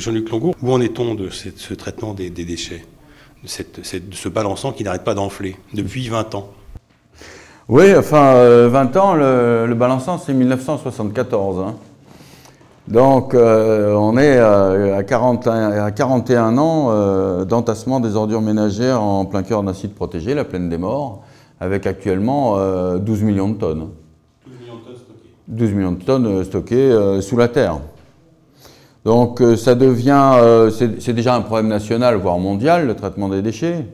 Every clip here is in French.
Jean-Luc Longour, où en est-on de ce traitement des déchets, de ce balançant qui n'arrête pas d'enfler depuis 20 ans? Oui, enfin, 20 ans, le balançant, c'est 1974. Hein. Donc, on est à 41 ans d'entassement des ordures ménagères en plein cœur d'un site protégé, la Plaine des Morts, avec actuellement 12 millions de tonnes. 12 millions de tonnes stockées. 12 millions de tonnes stockées sous la terre. Donc, ça devient, c'est déjà un problème national, voire mondial, le traitement des déchets.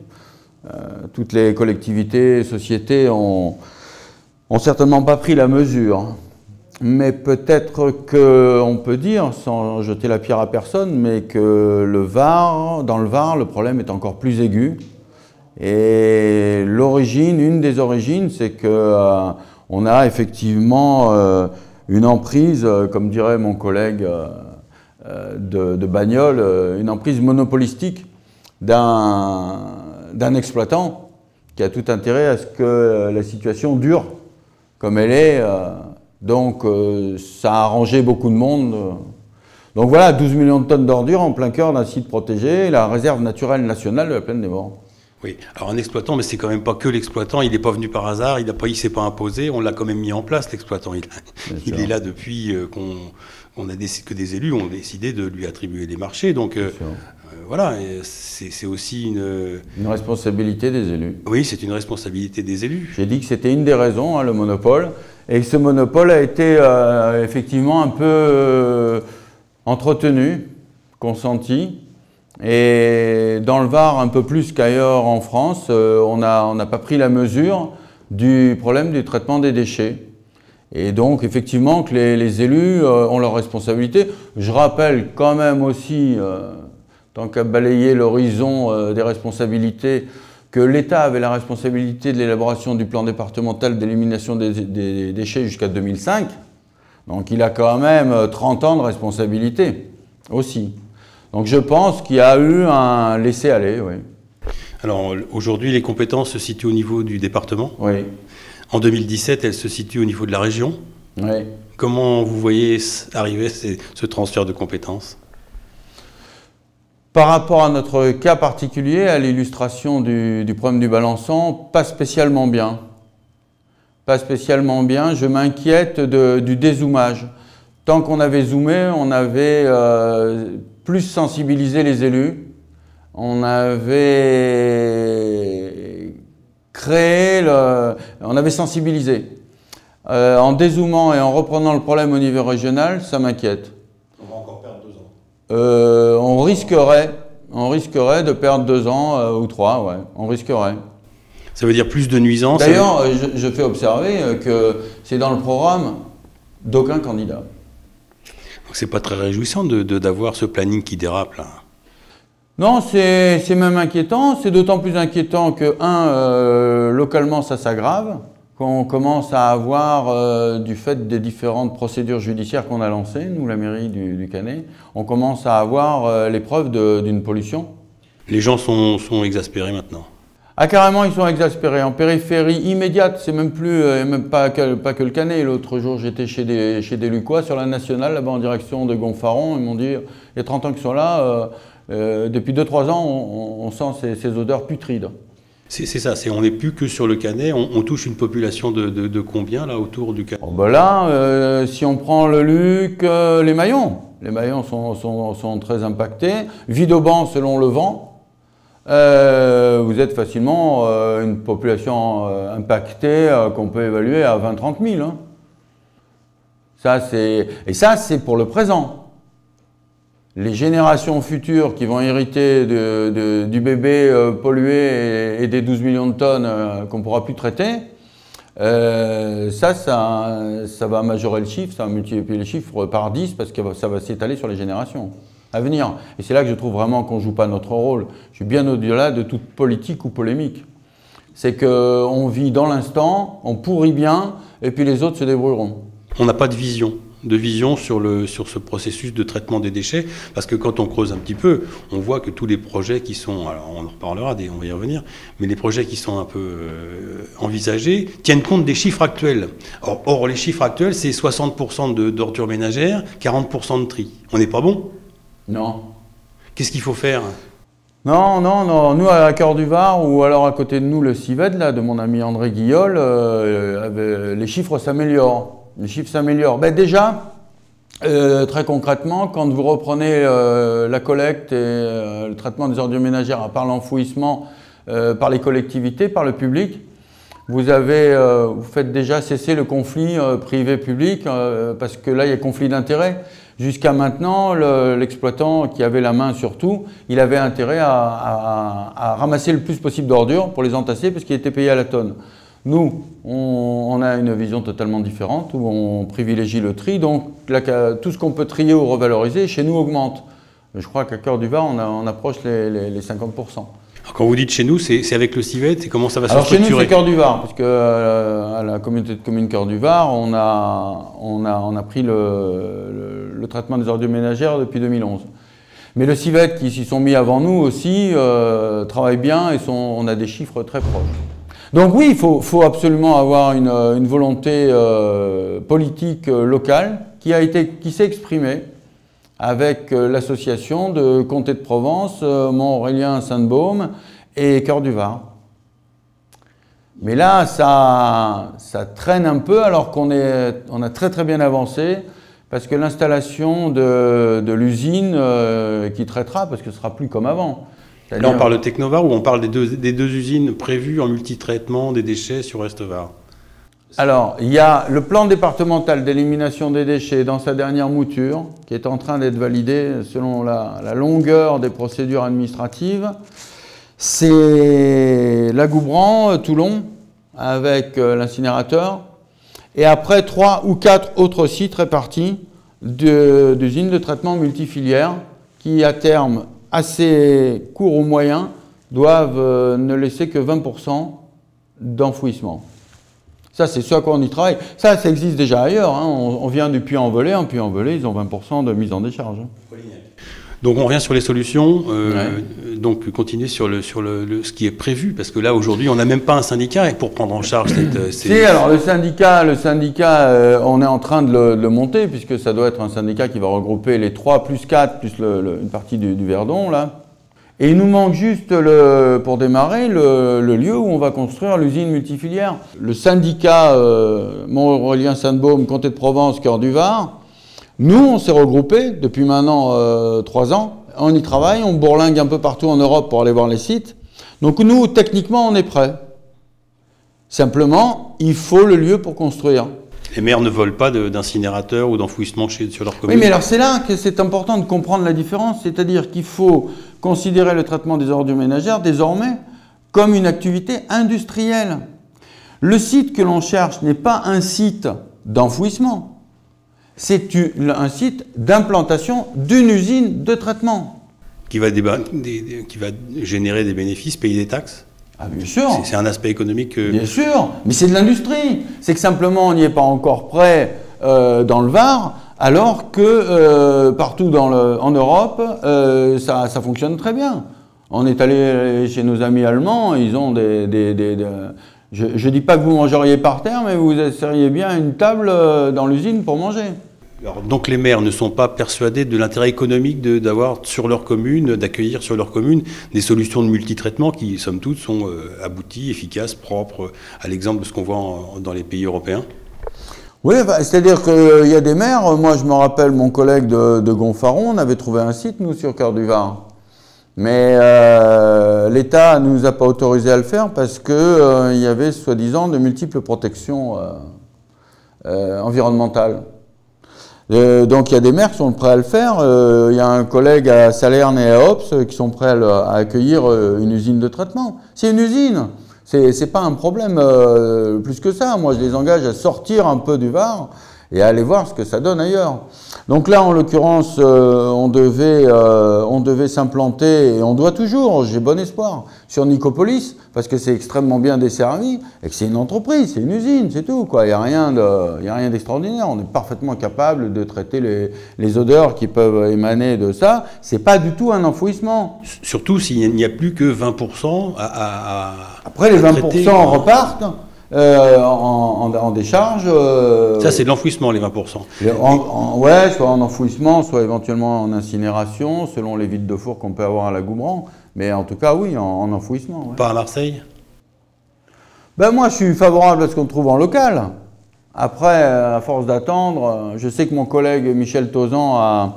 Toutes les collectivités, sociétés ont certainement pas pris la mesure. Mais peut-être qu'on peut dire, sans jeter la pierre à personne, mais que dans le Var, le problème est encore plus aigu. Et une des origines, c'est qu'on a effectivement une emprise, comme dirait mon collègue de Bagnoles, une emprise monopolistique d'un exploitant qui a tout intérêt à ce que la situation dure comme elle est. Donc ça a arrangé beaucoup de monde. Donc voilà, 12 millions de tonnes d'ordures en plein cœur d'un site protégé, la réserve naturelle nationale de la Plaine des Morts. Oui, alors un exploitant, mais c'est quand même pas que l'exploitant, il n'est pas venu par hasard, il ne s'est pas imposé, on l'a quand même mis en place l'exploitant. Il est là depuis que des élus ont décidé de lui attribuer des marchés. Donc voilà, c'est aussi une responsabilité des élus. Oui, c'est une responsabilité des élus. J'ai dit que c'était une des raisons, hein, le monopole, et que ce monopole a été effectivement un peu entretenu, consenti. Et dans le Var, un peu plus qu'ailleurs en France, on n'a pas pris la mesure du problème du traitement des déchets. Et donc, effectivement, que les élus ont leurs responsabilités. Je rappelle quand même aussi, tant qu'à balayer l'horizon des responsabilités, que l'État avait la responsabilité de l'élaboration du plan départemental d'élimination des déchets jusqu'à 2005. Donc, il a quand même 30 ans de responsabilité aussi. Donc je pense qu'il y a eu un laisser-aller, oui. Alors aujourd'hui, les compétences se situent au niveau du département. Oui. En 2017, elles se situent au niveau de la région. Oui. Comment vous voyez arriver ce transfert de compétences? Par rapport à notre cas particulier, à l'illustration du problème du balançant, pas spécialement bien. Pas spécialement bien. Je m'inquiète du dézoomage. Tant qu'on avait zoomé, on avait plus sensibilisé les élus. On avait on avait sensibilisé. En dézoomant et en reprenant le problème au niveau régional, ça m'inquiète. On va encore perdre 2 ans. On risquerait de perdre 2 ans ou 3, ouais. On risquerait. Ça veut dire plus de nuisances. D'ailleurs, je fais observer que c'est dans le programme d'aucun candidat. C'est pas très réjouissant d'avoir ce planning qui dérape là. Non, c'est même inquiétant. C'est d'autant plus inquiétant que, localement, ça s'aggrave, qu'on commence à avoir, du fait des différentes procédures judiciaires qu'on a lancées, nous, la mairie du Canet, on commence à avoir les preuves d'une pollution. Les gens sont exaspérés maintenant. Ah, carrément, ils sont exaspérés. En périphérie immédiate, c'est même pas que le Canet. L'autre jour, j'étais chez des Lucquois sur la nationale, là-bas en direction de Gonfaron. Ils m'ont dit, il y a 30 ans qu'ils sont là, depuis 2-3 ans, on sent ces odeurs putrides. C'est ça, on n'est plus que sur le Canet. On touche une population de combien là autour du Canet? Oh, ben là, si on prend le Luc, les Maillons sont très impactés. Vidauban selon le vent. Vous êtes facilement une population impactée qu'on peut évaluer à 20-30 000. Hein. Et ça, c'est pour le présent. Les générations futures qui vont hériter du bébé pollué et des 12 millions de tonnes qu'on ne pourra plus traiter, ça va majorer le chiffre, ça va multiplier les chiffres par 10 parce que ça va s'étaler sur les générations à venir. Et c'est là que je trouve vraiment qu'on ne joue pas notre rôle. Je suis bien au-delà de toute politique ou polémique. C'est qu'on vit dans l'instant, on pourrit bien, et puis les autres se débrouilleront. On n'a pas de vision sur ce processus de traitement des déchets, parce que quand on creuse un petit peu, on voit que tous les projets qui sont, alors on en reparlera, on va y revenir, mais les projets qui sont un peu envisagés tiennent compte des chiffres actuels. Or les chiffres actuels, c'est 60% d'ordures ménagères, 40% de tri. On n'est pas bon? Non. Qu'est-ce qu'il faut faire? Non, non, non. Nous, à Cœur du Var, ou alors à côté de nous, le Cived, là, de mon ami André Guillol, les chiffres s'améliorent. Les chiffres s'améliorent. Ben, déjà, très concrètement, quand vous reprenez la collecte et le traitement des ordures ménagères par l'enfouissement, par les collectivités, par le public, vous faites déjà cesser le conflit privé-public, parce que là, il y a conflit d'intérêts. Jusqu'à maintenant, l'exploitant qui avait la main sur tout, il avait intérêt à ramasser le plus possible d'ordures pour les entasser parce qu'il était payé à la tonne. Nous, on a une vision totalement différente où on privilégie le tri, donc là, tout ce qu'on peut trier ou revaloriser, chez nous, augmente. Je crois qu'à Cœur du Var, on approche les 50%. Alors, quand vous dites chez nous, c'est avec le Cived, et comment ça va se structurer? Alors chez nous, c'est Cœur du Var, parce à la communauté de communes Cœur du Var, on a pris le traitement des ordures ménagères depuis 2011. Mais le Cived, qui s'y sont mis avant nous aussi, travaille bien et on a des chiffres très proches. Donc oui, il faut absolument avoir une volonté politique locale qui s'est exprimée avec l'association de Comté de Provence, Mont-Aurélien, Sainte-Baume et Cœur du Var. Mais là, ça traîne un peu alors qu'on a très très bien avancé parce que l'installation de l'usine qui traitera, parce que ce ne sera plus comme avant. Là, on parle de Technovar ou on parle des deux usines prévues en multitraitement des déchets sur Est-Var? Alors, il y a le plan départemental d'élimination des déchets dans sa dernière mouture, qui est en train d'être validé selon la longueur des procédures administratives. C'est la Goubran, Toulon, avec l'incinérateur, et après 3 ou 4 autres sites répartis d'usines de traitement multifilières qui, à terme assez court ou moyen, doivent ne laisser que 20% d'enfouissement. Ça, c'est ce à quoi on y travaille. Ça existe déjà ailleurs. Hein. On vient du Puy-en-Velay. En Puy-en-Velay, ils ont 20% de mise en décharge. Donc, on revient sur les solutions. Donc, continuer sur ce qui est prévu. Parce que là, aujourd'hui, on n'a même pas un syndicat pour prendre en charge cette... alors le syndicat, on est en train de le monter, puisque ça doit être un syndicat qui va regrouper les 3 plus 4, plus une partie du Verdon, là. Et il nous manque juste, pour démarrer, le lieu où on va construire l'usine multifilière. Le syndicat Mont-Aurélien, Sainte-Baume, Comté de Provence, Cœur du Var, nous, on s'est regroupés depuis maintenant 3 ans. On y travaille, on bourlingue un peu partout en Europe pour aller voir les sites. Donc nous, techniquement, on est prêts. Simplement, il faut le lieu pour construire. Les maires ne veulent pas d'incinérateurs ou d'enfouissement sur leur commune. Oui, mais alors c'est là que c'est important de comprendre la différence. C'est-à-dire qu'il faut considérer le traitement des ordures ménagères désormais comme une activité industrielle. Le site que l'on cherche n'est pas un site d'enfouissement, c'est un site d'implantation d'une usine de traitement. Qui va générer des bénéfices, payer des taxes? Ah, bien sûr. C'est un aspect économique. Bien sûr, mais c'est de l'industrie. C'est que simplement on n'y est pas encore prêt dans le Var, alors que partout en Europe, ça fonctionne très bien. On est allé chez nos amis allemands, ils ont je ne dis pas que vous mangeriez par terre, mais vous seriez bien à une table dans l'usine pour manger. Alors, donc les maires ne sont pas persuadés de l'intérêt économique d'avoir sur leur commune, d'accueillir sur leur commune des solutions de multitraitement qui, somme toute, sont abouties, efficaces, propres, à l'exemple de ce qu'on voit dans les pays européens? Oui, c'est-à-dire qu'il y a des maires, moi je me rappelle mon collègue de Gonfaron, on avait trouvé un site, nous, sur Cœur du Var. Mais l'État ne nous a pas autorisé à le faire parce qu'il y avait, soi-disant, de multiples protections environnementales. Donc il y a des maires qui sont prêts à le faire. Il y a un collègue à Salerne et à Ops qui sont prêts à accueillir une usine de traitement. C'est une usine, c'est pas un problème plus que ça. Moi je les engage à sortir un peu du Var et à aller voir ce que ça donne ailleurs. Donc là en l'occurrence on devait s'implanter et on doit toujours, j'ai bon espoir, sur Nicopolis parce que c'est extrêmement bien desservi et que c'est une entreprise, c'est une usine, c'est tout, quoi. Il n'y a rien d'extraordinaire. On est parfaitement capable de traiter les odeurs qui peuvent émaner de ça. C'est pas du tout un enfouissement. Surtout s'il n'y a plus que 20% Après les 20% repartent. en décharge. Ça, c'est de l'enfouissement, les 20%. Ouais, soit en enfouissement, soit éventuellement en incinération, selon les vides de four qu'on peut avoir à la Goubran. Mais en tout cas, oui, en enfouissement. Ouais. Pas à Marseille? Ben moi, je suis favorable à ce qu'on trouve en local. Après, à force d'attendre, je sais que mon collègue Michel Tauzan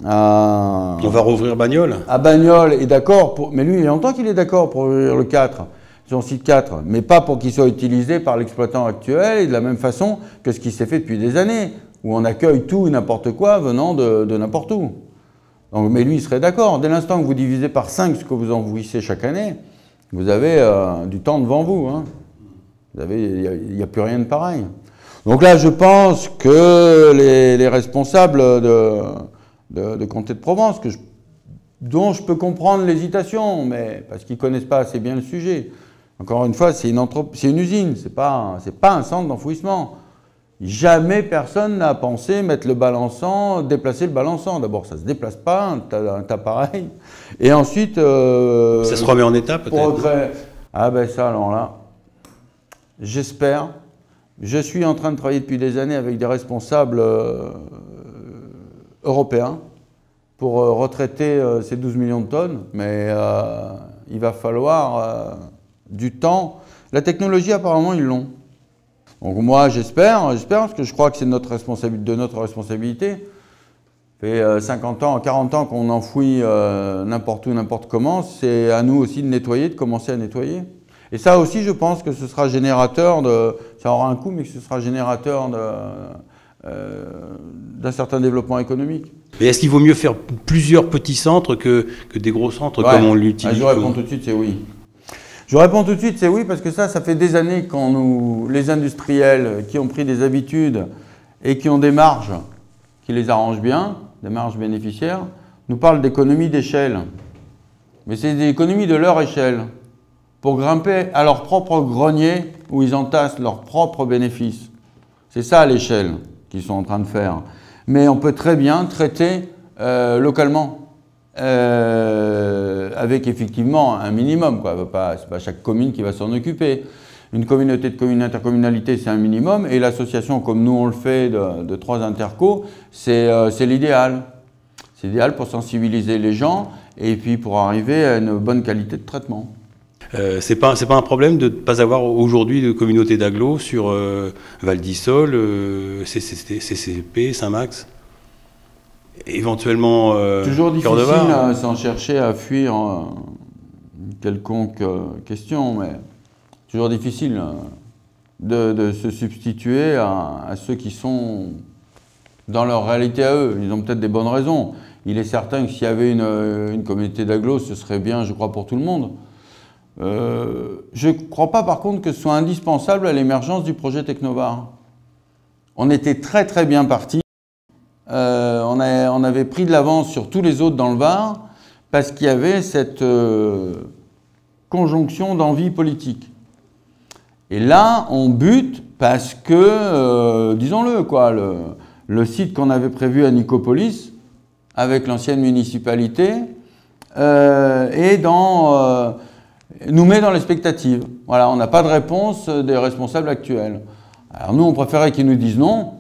On va rouvrir Bagnoles? À Bagnoles est d'accord, mais lui, il y a longtemps qu'il est d'accord pour ouvrir le 4, son site 4, mais pas pour qu'il soit utilisé par l'exploitant actuel et de la même façon que ce qui s'est fait depuis des années, où on accueille tout et n'importe quoi venant de n'importe où. Donc, mais lui, il serait d'accord. Dès l'instant que vous divisez par 5 ce que vous envouissez chaque année, vous avez du temps devant vous. Hein. Il n'y a plus rien de pareil. Donc là, je pense que les responsables de Comté de Provence, dont je peux comprendre l'hésitation, mais parce qu'ils ne connaissent pas assez bien le sujet. Encore une fois, c'est une usine, c'est pas un centre d'enfouissement. Jamais personne n'a pensé mettre le balançant, déplacer le balançant. D'abord, ça ne se déplace pas, un tas pareil. Et ensuite... ça se remet en état peut-être? Ah ben ça, alors là, j'espère. Je suis en train de travailler depuis des années avec des responsables européens pour retraiter ces 12 millions de tonnes, mais il va falloir du temps. La technologie, apparemment, ils l'ont. Donc moi, j'espère, parce que je crois que c'est de notre responsabilité. Ça fait 50 ans, 40 ans qu'on enfouit n'importe où, n'importe comment. C'est à nous aussi de nettoyer, de commencer à nettoyer. Et ça aussi, je pense que ce sera générateur de... Ça aura un coût, mais que ce sera générateur d'un certain développement économique. Mais est-ce qu'il vaut mieux faire plusieurs petits centres que des gros centres comme on l'utilise? Je réponds tout de suite, c'est oui. Je réponds tout de suite, c'est oui, parce que ça fait des années quand les industriels qui ont pris des habitudes et qui ont des marges qui les arrangent bien, des marges bénéficiaires, nous parlent d'économie d'échelle. Mais c'est des économies de leur échelle, pour grimper à leur propre grenier où ils entassent leurs propres bénéfices. C'est ça l'échelle qu'ils sont en train de faire. Mais on peut très bien traiter localement. Avec effectivement un minimum, quoi. C'est pas chaque commune qui va s'en occuper. Une communauté de communes, intercommunalité, c'est un minimum, et l'association, comme nous on le fait, de 3 intercos, c'est l'idéal. C'est l'idéal pour sensibiliser les gens et puis pour arriver à une bonne qualité de traitement. C'est pas un problème de ne pas avoir aujourd'hui de communauté d'agglos sur Val d'Isole, CCP, Saint-Max? Éventuellement toujours difficile sans chercher à fuir une quelconque question, mais toujours difficile de se substituer à ceux qui sont dans leur réalité à eux. Ils ont peut-être des bonnes raisons. Il est certain que s'il y avait une communauté d'agglos, ce serait bien, je crois, pour tout le monde. Je ne crois pas, par contre, que ce soit indispensable à l'émergence du projet Technovar. On était très très bien partis. On avait pris de l'avance sur tous les autres dans le Var parce qu'il y avait cette conjonction d'envie politique. Et là, on bute parce que, disons-le, quoi, le site qu'on avait prévu à Nicopolis, avec l'ancienne municipalité, nous met dans l'expectative. Voilà, on n'a pas de réponse des responsables actuels. Alors nous, on préférait qu'ils nous disent non,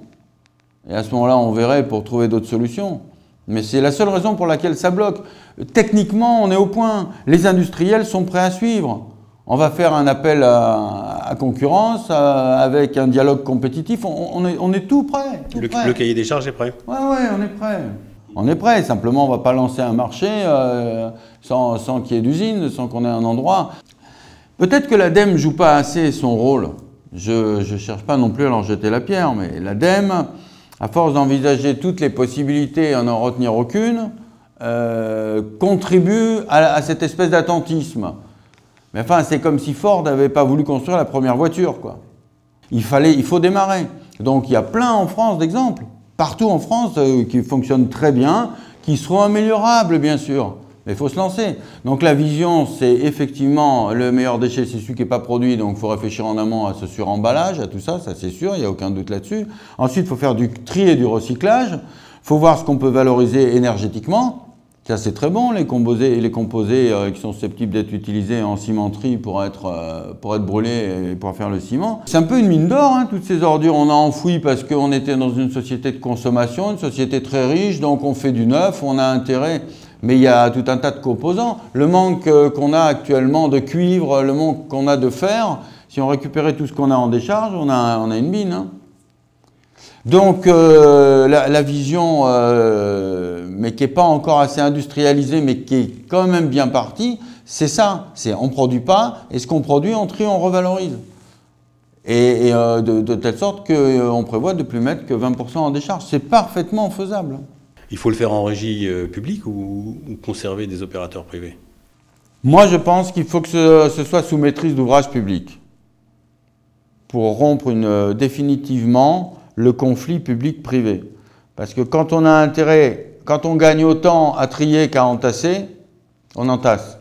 et à ce moment-là, on verrait pour trouver d'autres solutions. Mais c'est la seule raison pour laquelle ça bloque. Techniquement, on est au point. Les industriels sont prêts à suivre. On va faire un appel à concurrence avec un dialogue compétitif. On est tout prêt. Le cahier des charges est prêt? Ouais, on est prêt. On est prêt. Simplement, on ne va pas lancer un marché sans qu'il y ait d'usine, sans qu'on ait un endroit. Peut-être que l'ADEME ne joue pas assez son rôle. Je ne cherche pas non plus à leur jeter la pierre, mais l'ADEME, à force d'envisager toutes les possibilités et à n'en retenir aucune, contribue à cette espèce d'attentisme. Mais enfin, c'est comme si Ford n'avait pas voulu construire la première voiture, quoi. Il faut démarrer. Donc il y a plein en France d'exemples, partout en France, qui fonctionnent très bien, qui seront améliorables, bien sûr. Mais il faut se lancer. Donc la vision, c'est effectivement le meilleur déchet, c'est celui qui n'est pas produit, donc il faut réfléchir en amont à ce suremballage, à tout ça, ça c'est sûr, il n'y a aucun doute là-dessus. Ensuite, il faut faire du tri et du recyclage, il faut voir ce qu'on peut valoriser énergétiquement. Ça c'est très bon, les composés qui sont susceptibles d'être utilisés en cimenterie pour être brûlés et pour faire le ciment. C'est un peu une mine d'or, hein, toutes ces ordures. On a enfoui parce qu'on était dans une société de consommation, une société très riche, donc on fait du neuf, on a intérêt. Mais il y a tout un tas de composants. Le manque qu'on a actuellement de cuivre, le manque qu'on a de fer, si on récupérait tout ce qu'on a en décharge, on a une mine. Hein. Donc la vision, mais qui n'est pas encore assez industrialisée, mais qui est quand même bien partie, c'est ça. C'est on ne produit pas, et ce qu'on produit, on trie, on revalorise. Et de telle sorte qu'on prévoit de ne plus mettre que 20% en décharge. C'est parfaitement faisable. Il faut le faire en régie publique ou conserver des opérateurs privés? Moi, je pense qu'il faut que ce soit sous maîtrise d'ouvrage public pour rompre définitivement le conflit public-privé. Parce que quand on a intérêt, quand on gagne autant à trier qu'à entasser, on entasse.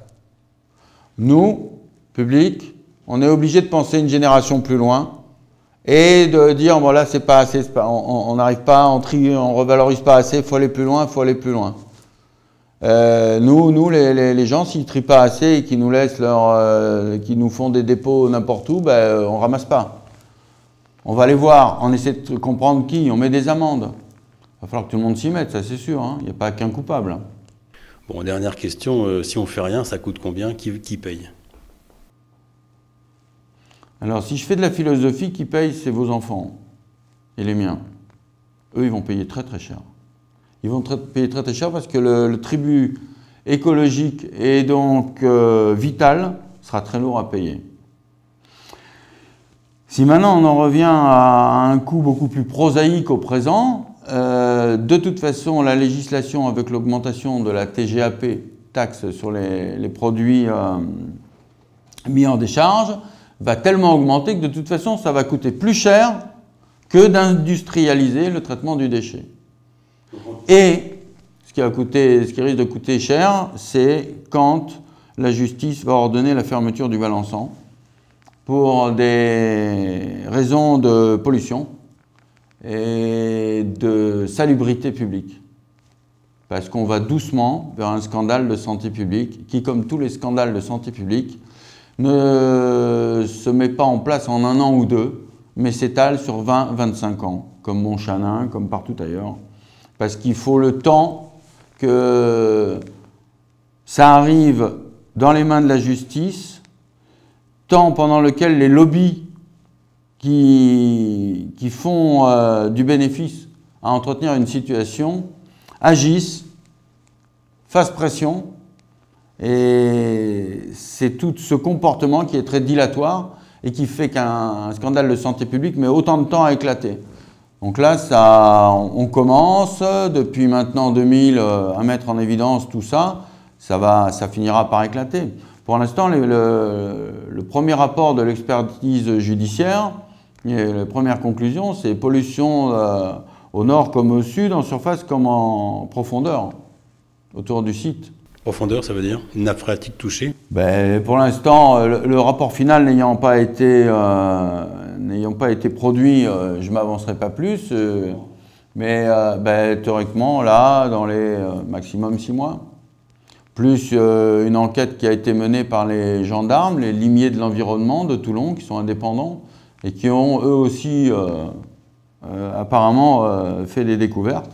Nous, public, on est obligé de penser une génération plus loin et de dire, bon là, c'est pas assez, on n'arrive pas, on trie, on revalorise pas assez, il faut aller plus loin, il faut aller plus loin. Nous les gens, s'ils ne trient pas assez et qu'ils nous laissent qui nous font des dépôts n'importe où, ben, on ne ramasse pas. On va les voir, on essaie de comprendre qui, on met des amendes. Il va falloir que tout le monde s'y mette, ça c'est sûr, hein. Il n'y a pas qu'un coupable. Bon, dernière question, si on ne fait rien, ça coûte combien? Qui paye? Alors, si je fais de la philosophie, qui paye, c'est vos enfants et les miens. Eux, ils vont payer très très cher. Ils vont payer très très cher parce que le tribut écologique et donc vital sera très lourd à payer. Si maintenant on en revient à un coût beaucoup plus prosaïque au présent, de toute façon la législation avec l'augmentation de la TGAP, taxe sur les produits mis en décharge, va tellement augmenter que de toute façon ça va coûter plus cher que d'industrialiser le traitement du déchet. Et ce qui risque de coûter cher, c'est quand la justice va ordonner la fermeture du Valençant pour des raisons de pollution et de salubrité publique. Parce qu'on va doucement vers un scandale de santé publique qui, comme tous les scandales de santé publique, ne se met pas en place en 1 an ou 2, mais s'étale sur 20-25 ans, comme Montchanin, comme partout ailleurs. Parce qu'il faut le temps que ça arrive dans les mains de la justice, temps pendant lequel les lobbies qui font du bénéfice à entretenir une situation agissent, fassent pression, et c'est tout ce comportement qui est très dilatoire et qui fait qu'un scandale de santé publique met autant de temps à éclater. Donc là, on commence depuis maintenant 2000 à mettre en évidence tout ça, ça finira par éclater. Pour l'instant, le premier rapport de l'expertise judiciaire, et la première conclusion, c'est pollution au nord comme au sud, en surface comme en profondeur, autour du site. Profondeur, ça veut dire une nappe phréatique touchée? Ben, pour l'instant, le rapport final n'ayant pas été produit, je ne m'avancerai pas plus. Mais ben, théoriquement, là, dans les maximum 6 mois, plus une enquête qui a été menée par les gendarmes, les limiers de l'environnement de Toulon, qui sont indépendants, et qui ont eux aussi apparemment fait des découvertes.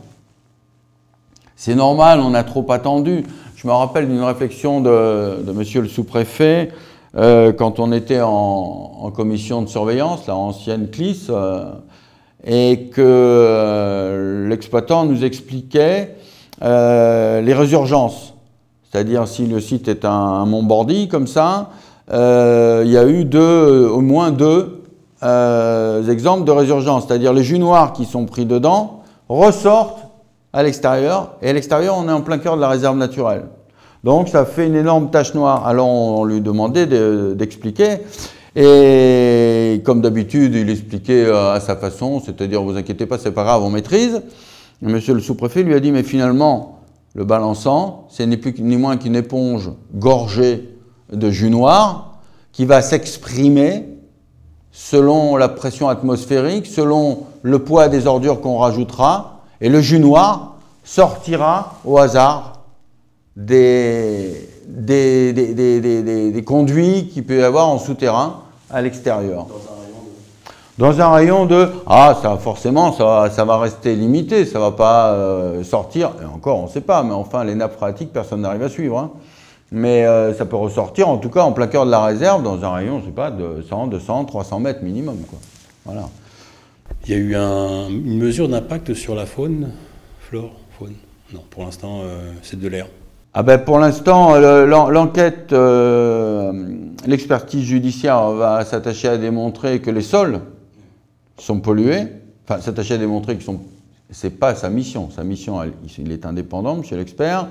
C'est normal, on a trop attendu. Je me rappelle d'une réflexion de monsieur le sous-préfet quand on était en commission de surveillance, la ancienne CLIS, et que l'exploitant nous expliquait les résurgences. C'est-à-dire si le site est un Montbordy comme ça, il y a eu au moins deux exemples de résurgence. C'est-à-dire les jus noirs qui sont pris dedans ressortent à l'extérieur, et à l'extérieur, on est en plein cœur de la réserve naturelle. Donc, ça fait une énorme tache noire. Alors, on lui demandait d'expliquer, et comme d'habitude, il expliquait à sa façon, c'est-à-dire, vous inquiétez pas, c'est pas grave, on maîtrise. Et monsieur le sous-préfet lui a dit, mais finalement, le balançant, c'est ni plus ni moins qu'une éponge gorgée de jus noir, qui va s'exprimer selon la pression atmosphérique, selon le poids des ordures qu'on rajoutera, et le jus noir sortira au hasard des conduits qu'il peut y avoir en souterrain à l'extérieur. Dans un rayon de... Ah, ça, forcément, ça va rester limité, ça ne va pas sortir, et encore, on ne sait pas, mais enfin, les nappes phréatiques, personne n'arrive à suivre. Hein. Mais ça peut ressortir, en tout cas, en plein cœur de la réserve, dans un rayon, je ne sais pas, de 100, 200, 300 mètres minimum, quoi. Voilà. Il y a eu une mesure d'impact sur la faune, flore, faune? Non, pour l'instant, c'est de l'air. Ah ben pour l'instant, l'enquête, l'expertise judiciaire va s'attacher à démontrer que les sols sont pollués. Enfin, s'attacher à démontrer qu'ils sont... C'est pas sa mission. Sa mission, il est indépendant, monsieur l'expert.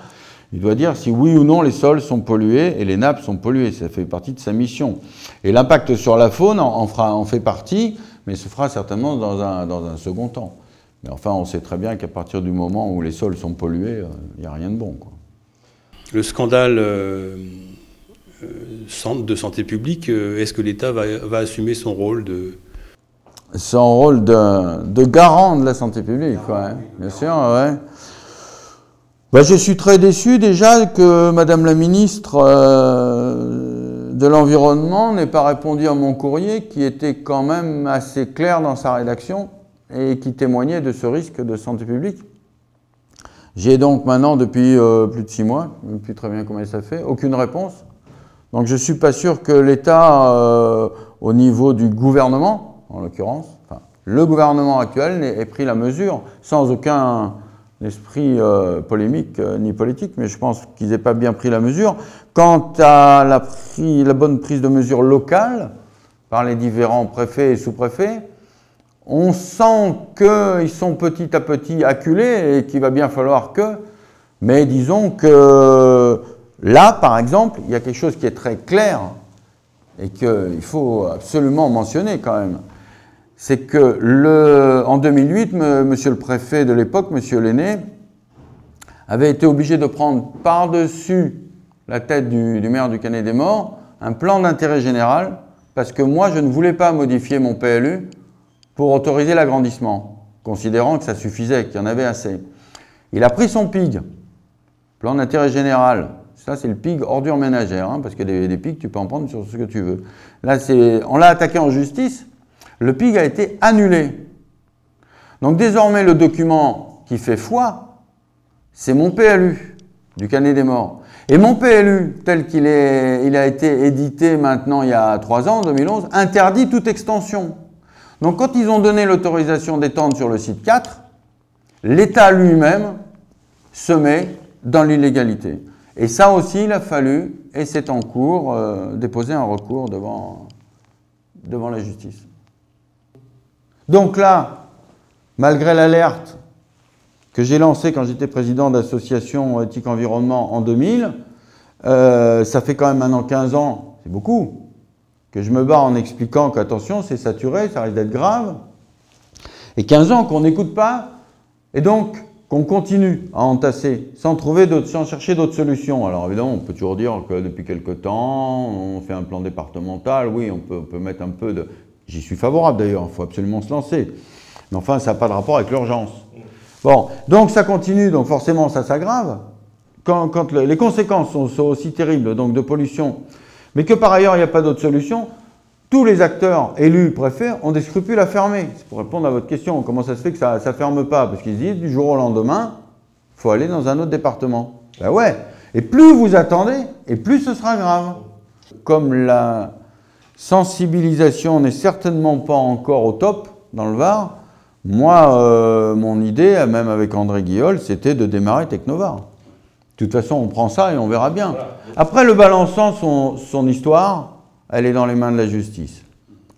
Il doit dire si oui ou non les sols sont pollués et les nappes sont polluées. Ça fait partie de sa mission. Et l'impact sur la faune en fait partie, mais se fera certainement dans un second temps. Mais enfin, on sait très bien qu'à partir du moment où les sols sont pollués, il n'y a rien de bon, quoi. Le scandale de santé publique, est-ce que l'État va assumer son rôle de... Son rôle de garant de la santé publique, ouais, bien sûr, ouais. Ben, je suis très déçu déjà que Madame la ministre de l'Environnement n'ait pas répondu à mon courrier qui était quand même assez clair dans sa rédaction et qui témoignait de ce risque de santé publique. J'ai donc maintenant, depuis plus de 6 mois, je ne sais plus très bien combien ça fait, aucune réponse. Donc je ne suis pas sûr que l'État, au niveau du gouvernement, en l'occurrence, enfin, le gouvernement actuel ait pris la mesure, sans aucun esprit polémique ni politique, mais je pense qu'ils n'aient pas bien pris la mesure. Quant à la bonne prise de mesure locale, par les différents préfets et sous-préfets, on sent qu'ils sont petit à petit acculés et qu'il va bien falloir que... Mais disons que là, par exemple, il y a quelque chose qui est très clair et qu'il faut absolument mentionner quand même. C'est que en 2008, monsieur le préfet de l'époque, monsieur Lenné, avait été obligé de prendre par-dessus la tête du maire du Canet-des-Morts un plan d'intérêt général parce que moi, je ne voulais pas modifier mon PLU pour autoriser l'agrandissement, considérant que ça suffisait, qu'il y en avait assez. Il a pris son PIG, plan d'intérêt général. Ça, c'est le PIG ordure ménagère, hein, parce que des PIG, tu peux en prendre sur ce que tu veux. Là, on l'a attaqué en justice, le PIG a été annulé. Donc désormais, le document qui fait foi, c'est mon PLU du Canet-des-Morts. Et mon PLU, tel qu'il a été édité maintenant il y a 3 ans, en 2011, interdit toute extension. Donc quand ils ont donné l'autorisation d'étendre sur le site 4, l'État lui-même se met dans l'illégalité. Et ça aussi, il a fallu, et c'est en cours, déposer un recours devant la justice. Donc là, malgré l'alerte que j'ai lancée quand j'étais président d'association éthique environnement en 2000, ça fait quand même maintenant 15 ans, c'est beaucoup, que je me bats en expliquant qu'attention, c'est saturé, ça risque d'être grave. Et 15 ans qu'on n'écoute pas, et donc qu'on continue à entasser, sans chercher d'autres solutions. Alors évidemment, on peut toujours dire que depuis quelque temps, on fait un plan départemental, oui, on peut mettre un peu de... J'y suis favorable d'ailleurs, il faut absolument se lancer. Mais enfin, ça n'a pas de rapport avec l'urgence. Bon, donc ça continue, donc forcément ça s'aggrave. Quand les conséquences sont aussi terribles, donc de pollution, mais que par ailleurs il n'y a pas d'autre solution, tous les acteurs élus, préfets, ont des scrupules à fermer. C'est pour répondre à votre question, comment ça se fait que ça ne ferme pas? Parce qu'ils disent, du jour au lendemain, il faut aller dans un autre département. Ben ouais, et plus vous attendez, et plus ce sera grave. Comme la sensibilisation n'est certainement pas encore au top dans le Var, moi, mon idée, même avec André Guillol, c'était de démarrer Technovar. De toute façon, on prend ça et on verra bien. Après, le balançant, son histoire, elle est dans les mains de la justice.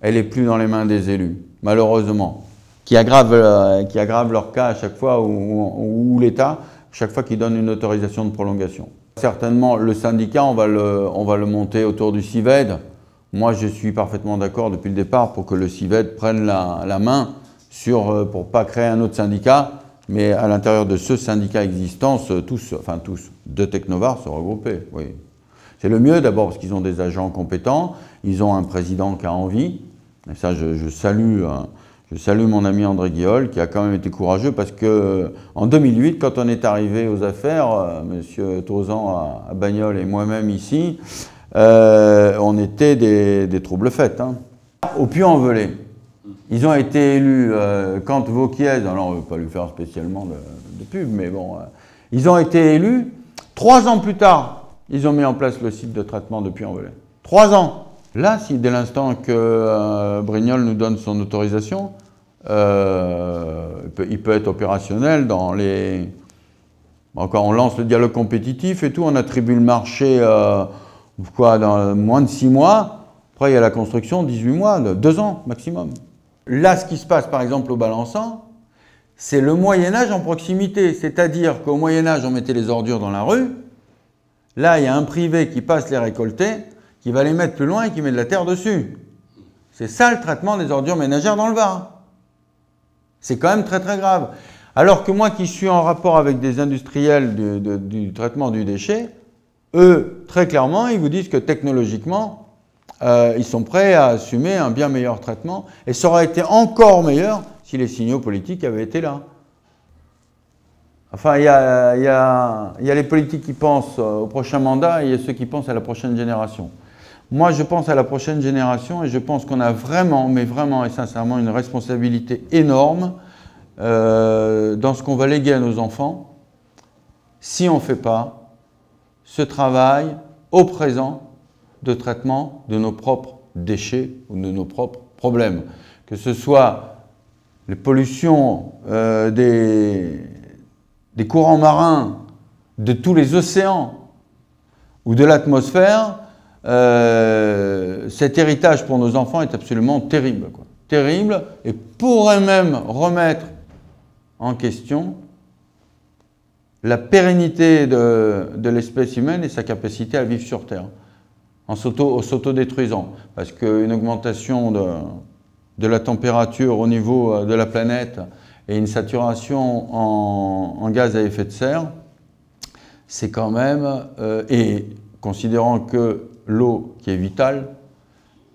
Elle n'est plus dans les mains des élus, malheureusement, qui aggravent leur cas à chaque fois, ou l'État, chaque fois qu'il donne une autorisation de prolongation. Certainement, le syndicat, on va le monter autour du CIVED. Moi, je suis parfaitement d'accord depuis le départ pour que le CIVED prenne la main pour ne pas créer un autre syndicat, mais à l'intérieur de ce syndicat existant, tous de Technovar se regrouper. Oui. C'est le mieux d'abord parce qu'ils ont des agents compétents, ils ont un président qui a envie, et ça je salue Je salue mon ami André Guiol qui a quand même été courageux parce que en 2008, quand on est arrivé aux affaires, M. Tauzan à Bagnoles et moi-même ici, on était des troubles faits. Hein. Au Puy-en-Velay, ils ont été élus quand Vauquiez, alors on ne veut pas lui faire spécialement de pub, mais bon, ils ont été élus. 3 ans plus tard, ils ont mis en place le site de traitement de Puy-en-Velay. 3 ans. Là, si dès l'instant que Brignoles nous donne son autorisation, il peut être opérationnel dans les... Bon, quand on lance le dialogue compétitif et tout, on attribue le marché dans moins de 6 mois. Après, il y a la construction, 18 mois, 2 ans maximum. Là, ce qui se passe par exemple au Balançant, c'est le Moyen-Âge en proximité. C'est-à-dire qu'au Moyen-Âge, on mettait les ordures dans la rue. Là, il y a un privé qui passe les récolter, qui va les mettre plus loin et qui met de la terre dessus. C'est ça le traitement des ordures ménagères dans le Var. C'est quand même très très grave. Alors que moi qui suis en rapport avec des industriels du traitement du déchet, eux, très clairement, ils vous disent que technologiquement, ils sont prêts à assumer un bien meilleur traitement et ça aurait été encore meilleur si les signaux politiques avaient été là. Enfin, il y a les politiques qui pensent au prochain mandat et il y a ceux qui pensent à la prochaine génération. Moi, je pense à la prochaine génération et je pense qu'on a vraiment, mais vraiment et sincèrement, une responsabilité énorme dans ce qu'on va léguer à nos enfants si on ne fait pas ce travail au présent de traitement de nos propres déchets ou de nos propres problèmes. Que ce soit les pollutions des courants marins, de tous les océans ou de l'atmosphère, cet héritage pour nos enfants est absolument terrible, quoi. Terrible et pourrait même remettre en question la pérennité de l'espèce humaine et sa capacité à vivre sur Terre, en s'autodétruisant. Parce qu'une augmentation de la température au niveau de la planète et une saturation en gaz à effet de serre, c'est quand même, et considérant que l'eau, qui est vitale,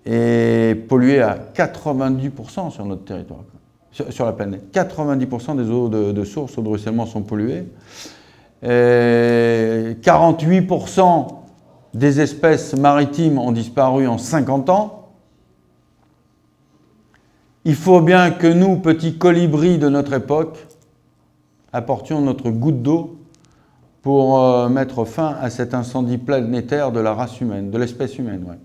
est polluée à 90% sur notre territoire, sur la planète. 90% des eaux de source, eaux de ruissellement sont polluées. 48% des espèces maritimes ont disparu en 50 ans. Il faut bien que nous, petits colibris de notre époque, apportions notre goutte d'eau pour mettre fin à cet incendie planétaire de la race humaine, de l'espèce humaine. Ouais.